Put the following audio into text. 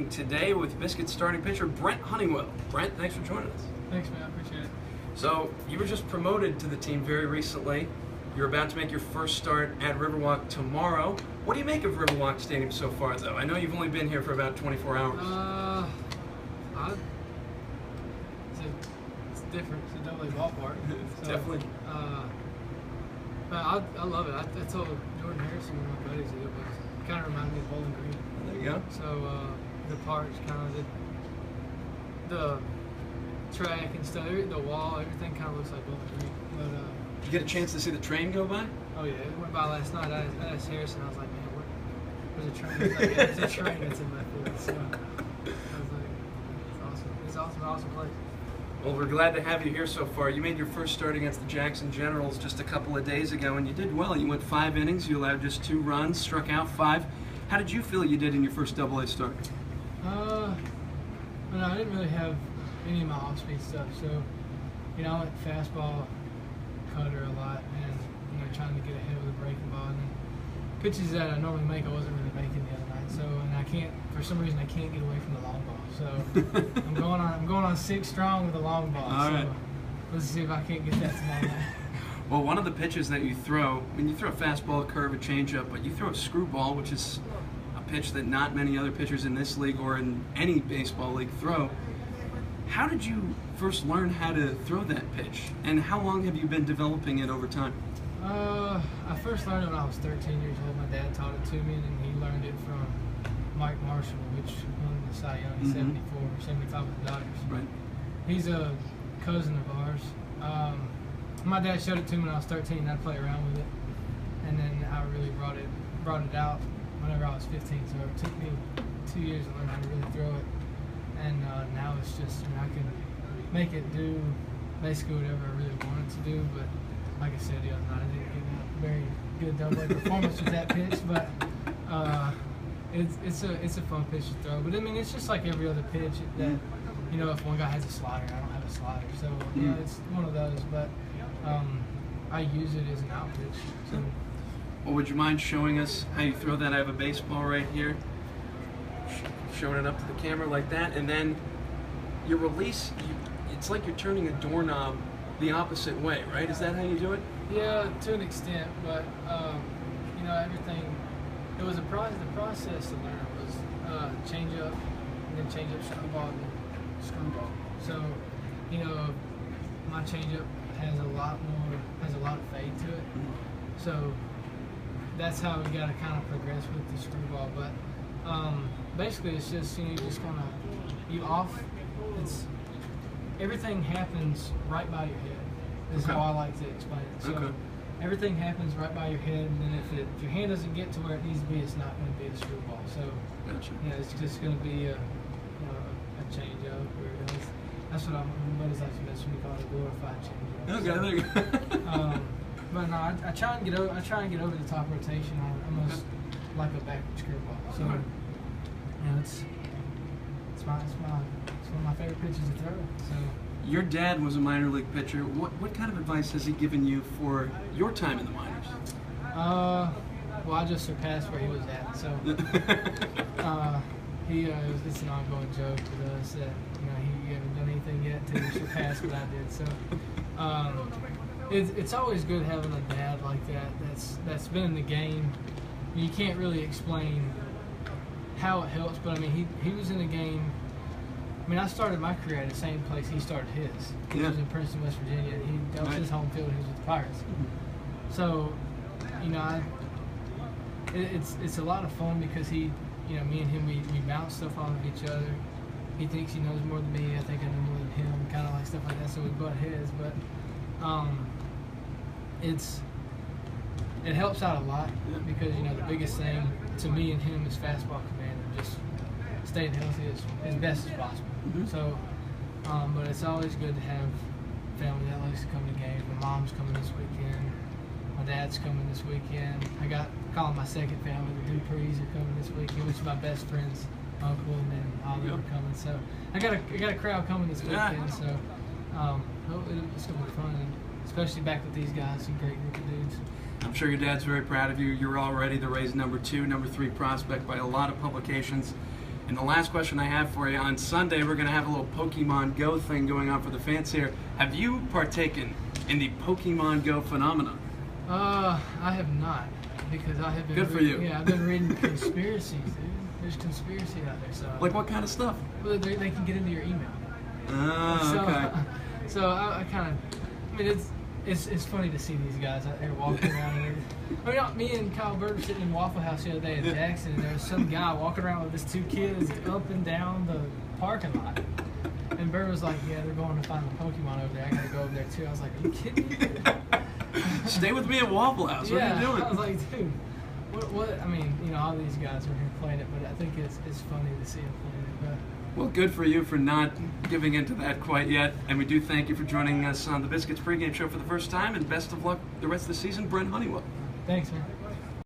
Today with Biscuits starting pitcher Brent Honeywell. Brent, thanks for joining us. Thanks, man. I appreciate it. So, you were just promoted to the team very recently. You're about to make your first start at Riverwalk tomorrow. What do you make of Riverwalk Stadium so far, though? I know you've only been here for about 24 hours. It's different. It's a double-A ballpark. So, Definitely. But I love it. I told Jordan Harrison, one of my buddies, it kind of reminded me of Bowling Green. There you go. So the park's kind of the track and stuff, the wall, everything kind of looks like Bowling Green. But Did you get a chance to see the train go by? oh yeah, it went by last night. I asked Harrison, I was like, man, there's a train. He's like, yeah, there's a train that's in left field. So I was like, it's awesome. It's awesome, awesome place. Well, we're glad to have you here so far. You made your first start against the Jackson Generals just a couple of days ago, and you did well. You went 5 innings, you allowed just 2 runs, struck out 5. How did you feel you did in your first Double-A start? Well, I didn't really have any of my off-speed stuff, so, I went fastball, cutter a lot, and, trying to get ahead with a breaking ball. And then pitches that I normally make, I wasn't really making the other night, so, and for some reason, I can't get away from the long ball. So I'm going on 6 strong with a long ball. All right. Let's see if I can't get that tomorrow night. Well, one of the pitches that you throw, you throw a fastball, a curve, a changeup, but you throw a screwball, which is a pitch that not many other pitchers in this league or in any baseball league throw. How did you first learn how to throw that pitch, and how long have you been developing it over time? I first learned it when I was 13 years old. My dad taught it to me, and he learned it from Mike Marshall, which won the Cy Young in 74 or 75 with the Dodgers. Right. He's a cousin of ours. My dad showed it to me when I was 13, and I'd play around with it. And then I really brought it out whenever I was 15. So it took me 2 years to learn how to really throw it. And now it's just, I can make it do basically whatever I really want it to do. But like I said the other night, I didn't get a very good double-A performance with that pitch. But it's a fun pitch to throw. But I mean, it's just like every other pitch that, if one guy has a slider, I don't have a slider. So it's one of those. But I use it as an out pitch. So. Well, would you mind showing us how you throw that? I have a baseball right here. Showing it up to the camera like that, and then your release, it's like you're turning a doorknob the opposite way, right? Is that how you do it? Yeah, to an extent, but everything. It was the process to learn was change up, and then change up, screwball, and then screwball. So, my changeup has a lot of fade to it. So that's how we got to kind of progress with the screwball. But basically, it's just you just kind of everything happens right by your head. Is how I like to explain it. So everything happens right by your head, and then if your hand doesn't get to where it needs to be, it's not going to be a screwball. So it's just going to be a change up. That's what everybody's like to mention. We call it a glorified change up. Okay, there you go. But no, I try and get over the top rotation almost like a backward screwball. So it's one of my favorite pitches to throw. So. Your dad was a minor league pitcher. What kind of advice has he given you for your time in the minors? Well, I just surpassed where he was at. So it's an ongoing joke with us that he hasn't done anything yet to surpass what I did. So it's always good having a dad like that that's been in the game. You can't really explain how it helps, but I mean he was in the game. I mean, I started my career at the same place he started his. He was in Princeton, West Virginia. That was his home field. He was with the Pirates. So, it's a lot of fun because me and him, we bounce stuff off of each other. He thinks he knows more than me. I think I know more than him. Kind of like stuff like that. So we butt heads, but it helps out a lot because the biggest thing to me and him is fastball command and just staying healthy as best as possible. So, but it's always good to have family that likes to come to games. My mom's coming this weekend. My dad's coming this weekend. I got calling my second family. The Duprees are coming this weekend, which is my best friend's uncle, and then all of them are coming. So I got a crowd coming this weekend. So hopefully it's gonna be fun, and especially back with these guys, a great group of dudes. I'm sure your dad's very proud of you. You're already the Rays' number 2, number 3 prospect by a lot of publications. And the last question I have for you, on Sunday we're going to have a little Pokemon Go thing going on for the fans here. Have you partaken in the Pokemon Go phenomenon? I have not, because I have been Good for you. Yeah, I've been reading conspiracies, dude. There's conspiracy out there. So Like what kind of stuff? well, they can get into your email. Oh, okay. So I kind of, I mean, it's funny to see these guys out there walking around. I mean, me and Kyle Bird were sitting in Waffle House the other day in Jackson, and there was some guy walking around with his 2 kids up and down the parking lot. And Bird was like, "Yeah, they're going to find the Pokemon over there. I gotta go over there too." I was like, "Are you kidding me?" Stay with me at Waffle House. What are you doing? I was like, "Dude, what?" I mean, you know, all these guys are here playing it, but I think it's funny to see them playing it. But Well, good for you for not giving into that quite yet. And we do thank you for joining us on the Biscuits pregame show for the first time. And best of luck the rest of the season, Brent Honeywell. thanks, man.